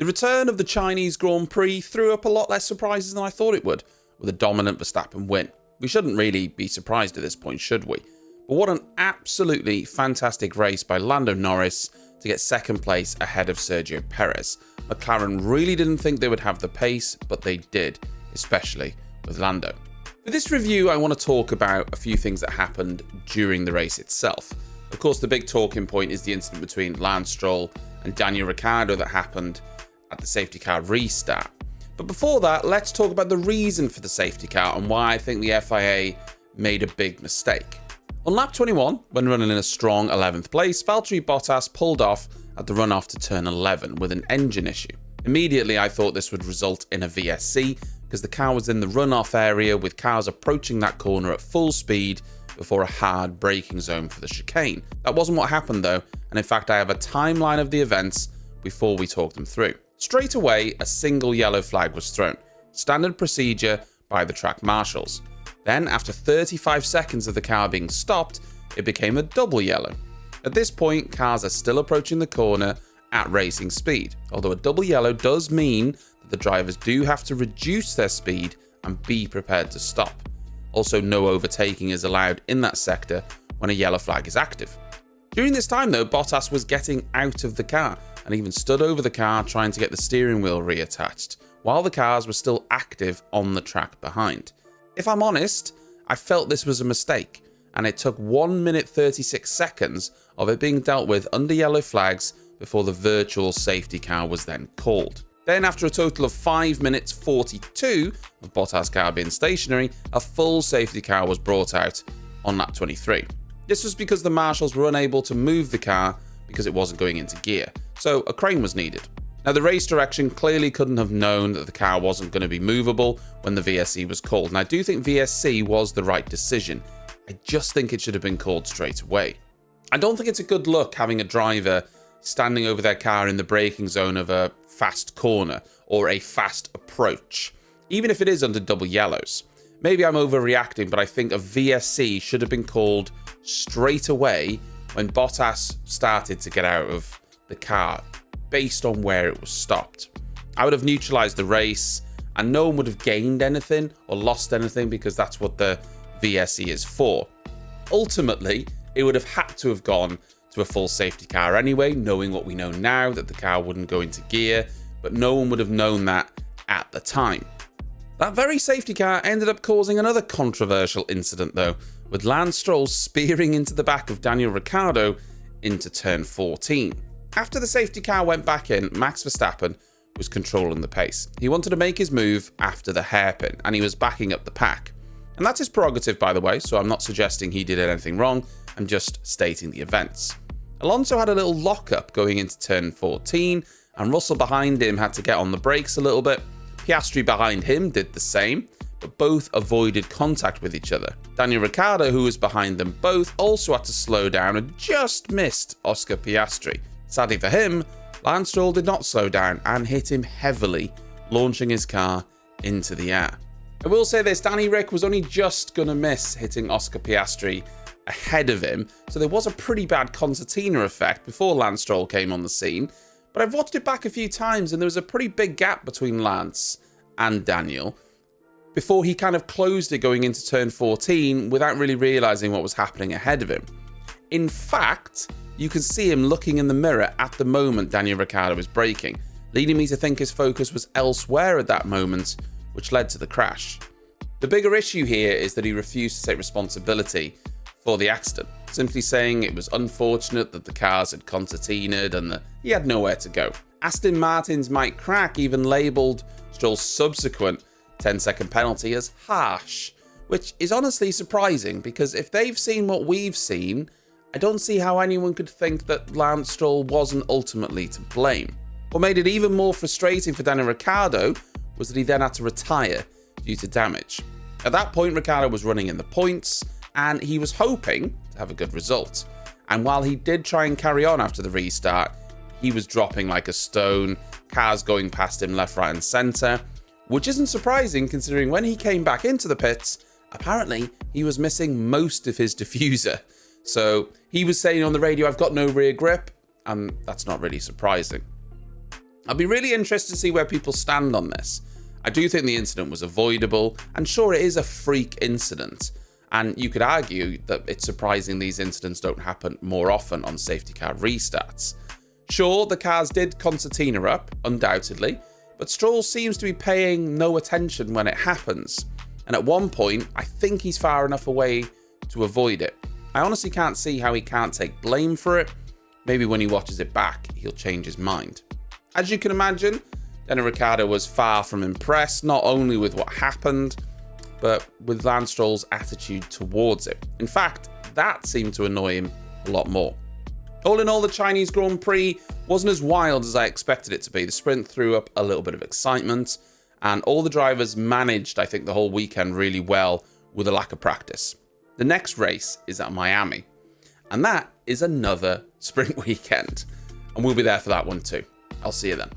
The return of the Chinese Grand Prix threw up a lot less surprises than I thought it would, with a dominant Verstappen win. We shouldn't really be surprised at this point, should we? But what an absolutely fantastic race by Lando Norris to get second place ahead of Sergio Perez. McLaren really didn't think they would have the pace, but they did, especially with Lando. For this review, I want to talk about a few things that happened during the race itself. Of course, the big talking point is the incident between Lance Stroll and Daniel Ricciardo that happened at the safety car restart. But before that, let's talk about the reason for the safety car and why I think the FIA made a big mistake. On lap 21, when running in a strong 11th place, Valterri Bottas pulled off at the runoff to turn 11 with an engine issue. Immediately, I thought this would result in a VSC because the car was in the runoff area with cars approaching that corner at full speed before a hard braking zone for the chicane. That wasn't what happened though, and in fact I have a timeline of the events before we talk them through. Straight away, a single yellow flag was thrown, standard procedure by the track marshals. Then, after 35 seconds of the car being stopped, it became a double yellow. At this point, cars are still approaching the corner at racing speed, although a double yellow does mean that the drivers do have to reduce their speed and be prepared to stop. Also, no overtaking is allowed in that sector when a yellow flag is active. During this time though, Bottas was getting out of the car and even stood over the car trying to get the steering wheel reattached, while the cars were still active on the track behind. If I'm honest, I felt this was a mistake, and it took 1 minute 36 seconds of it being dealt with under yellow flags before the virtual safety car was then called. Then, after a total of 5 minutes 42 of Bottas' car being stationary, a full safety car was brought out on lap 23. This was because the marshals were unable to move the car because it wasn't going into gear, so a crane was needed. Now, the race direction clearly couldn't have known that the car wasn't going to be movable when the VSC was called, and I do think VSC was the right decision. I just think it should have been called straight away. I don't think it's a good look having a driver standing over their car in the braking zone of a fast corner or a fast approach, even if it is under double yellows. Maybe I'm overreacting, but I think a VSC should have been called straight away when Bottas started to get out of the car, based on where it was stopped. I would have neutralized the race and no one would have gained anything or lost anything because that's what the VSC is for. Ultimately, it would have had to have gone to a full safety car anyway, knowing what we know now, that the car wouldn't go into gear, but no one would have known that at the time. That very safety car ended up causing another controversial incident though, with Lance Stroll spearing into the back of Daniel Ricciardo into turn 14. After the safety car went back in, Max Verstappen was controlling the pace. He wanted to make his move after the hairpin, and he was backing up the pack. And that's his prerogative, by the way, so I'm not suggesting he did anything wrong, I'm just stating the events. Alonso had a little lock-up going into turn 14, and Russell behind him had to get on the brakes a little bit. Piastri behind him did the same, but both avoided contact with each other. Daniel Ricciardo, who was behind them both, also had to slow down and just missed Oscar Piastri. Sadly for him, Lance Stroll did not slow down and hit him heavily, launching his car into the air. I will say this, Danny Ric was only just going to miss hitting Oscar Piastri ahead of him, so there was a pretty bad concertina effect before Lance Stroll came on the scene, but I've watched it back a few times and there was a pretty big gap between Lance and Daniel before he kind of closed it going into turn 14 without really realising what was happening ahead of him. In fact, you can see him looking in the mirror at the moment Daniel Ricciardo was braking, leading me to think his focus was elsewhere at that moment, which led to the crash. The bigger issue here is that he refused to take responsibility for the accident, simply saying it was unfortunate that the cars had concertinaed and that he had nowhere to go. Aston Martin's Mike Crack even labelled Stroll's subsequent 10-second penalty as harsh, which is honestly surprising because if they've seen what we've seen, I don't see how anyone could think that Lance Stroll wasn't ultimately to blame. What made it even more frustrating for Daniel Ricciardo was that he then had to retire due to damage. At that point, Ricciardo was running in the points, and he was hoping to have a good result. And while he did try and carry on after the restart, he was dropping like a stone, cars going past him left, right and centre, which isn't surprising considering when he came back into the pits, apparently he was missing most of his diffuser. So he was saying on the radio, "I've got no rear grip," and that's not really surprising. I'll be really interested to see where people stand on this. I do think the incident was avoidable, and sure, it is a freak incident. And you could argue that it's surprising these incidents don't happen more often on safety car restarts. Sure, the cars did concertina up, undoubtedly, but Stroll seems to be paying no attention when it happens. And at one point, I think he's far enough away to avoid it. I honestly can't see how he can't take blame for it. Maybe when he watches it back, he'll change his mind. As you can imagine, Daniel Ricciardo was far from impressed, not only with what happened, but with Lance Stroll's attitude towards it. In fact, that seemed to annoy him a lot more. All in all, the Chinese Grand Prix wasn't as wild as I expected it to be. The sprint threw up a little bit of excitement, and all the drivers managed, I think, the whole weekend really well with a lack of practice. The next race is at Miami, and that is another sprint weekend, and we'll be there for that one too. I'll see you then.